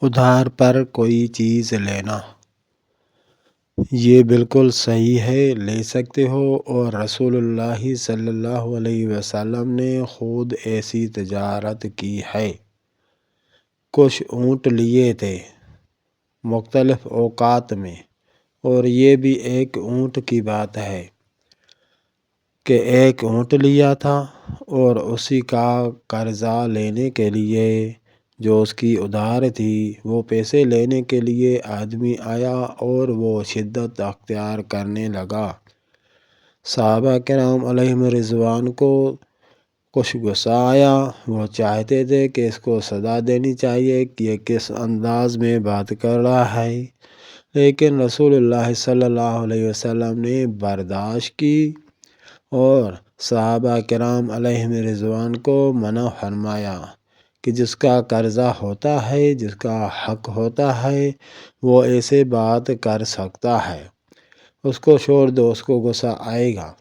ادھار پر کوئی چیز لینا یہ بالکل صحیح ہے، لے سکتے ہو، اور رسول اللہ صلی اللہ علیہ وسلم نے خود ایسی تجارت کی ہے۔ کچھ اونٹ لیے تھے مختلف اوقات میں، اور یہ بھی ایک اونٹ کی بات ہے کہ ایک اونٹ لیا تھا اور اسی کا قرضہ لینے کے لیے جو اس کی ادھار تھی، وہ پیسے لینے کے لیے آدمی آیا اور وہ شدت اختیار کرنے لگا۔ صحابہ کرام علیہم رضوان کو کچھ غصہ آیا، وہ چاہتے تھے کہ اس کو سزا دینی چاہیے کہ یہ کس انداز میں بات کر رہا ہے، لیکن رسول اللہ صلی اللہ علیہ وسلم نے برداشت کی اور صحابہ کرام علیہم رضوان کو منع فرمایا کہ جس کا قرضہ ہوتا ہے، جس کا حق ہوتا ہے، وہ ایسے بات کر سکتا ہے، اس کو چھوڑ دو، اس کو غصہ آئے گا،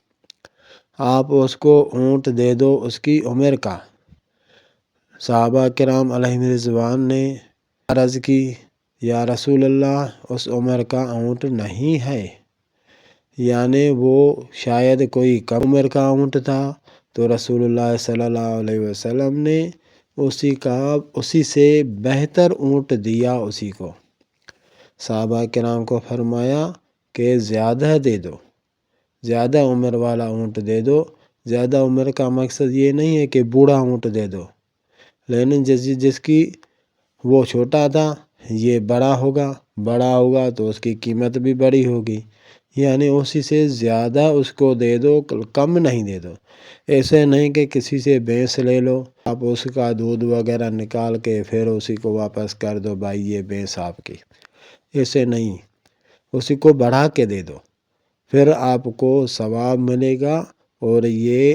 آپ اس کو اونٹ دے دو اس کی عمر کا۔ صحابہ کرام علیہم رضوان نے عرض کی، یا رسول اللہ، اس عمر کا اونٹ نہیں ہے، یعنی وہ شاید کوئی کم عمر کا اونٹ تھا، تو رسول اللہ صلی اللہ علیہ وسلم نے اسی سے بہتر اونٹ دیا اسی کو۔ صحابہ کرام کو فرمایا کہ زیادہ دے دو، زیادہ عمر والا اونٹ دے دو۔ زیادہ عمر کا مقصد یہ نہیں ہے کہ بوڑھا اونٹ دے دو، لیکن جس کی وہ چھوٹا تھا یہ بڑا ہوگا تو اس کی قیمت بھی بڑی ہوگی، یعنی اسی سے زیادہ اس کو دے دو، کم نہیں دے دو۔ ایسے نہیں کہ کسی سے بھینس لے لو، آپ اس کا دودھ وغیرہ نکال کے پھر اسی کو واپس کر دو، بھائی یہ بھینس آپ کی، ایسے نہیں، اسی کو بڑھا کے دے دو، پھر آپ کو ثواب ملے گا اور یہ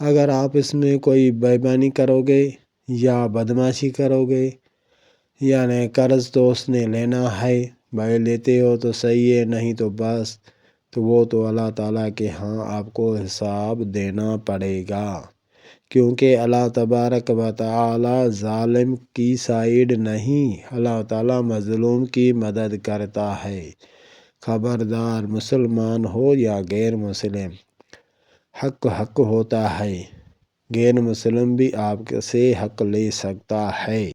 اگر آپ اس میں کوئی بےایمانی کرو گے یا بدمعاشی کرو گے، یعنی قرض تو اس نے لینا ہے، بھائی لیتے ہو تو صحیح ہے، نہیں تو بس، تو وہ تو اللہ تعالیٰ کے ہاں آپ کو حساب دینا پڑے گا، کیونکہ اللہ تبارک و تعالیٰ ظالم کی سائیڈ نہیں، اللہ تعالیٰ مظلوم کی مدد کرتا ہے۔ خبردار، مسلمان ہو یا غیر مسلم، حق ہوتا ہے، غیر مسلم بھی آپ سے حق لے سکتا ہے۔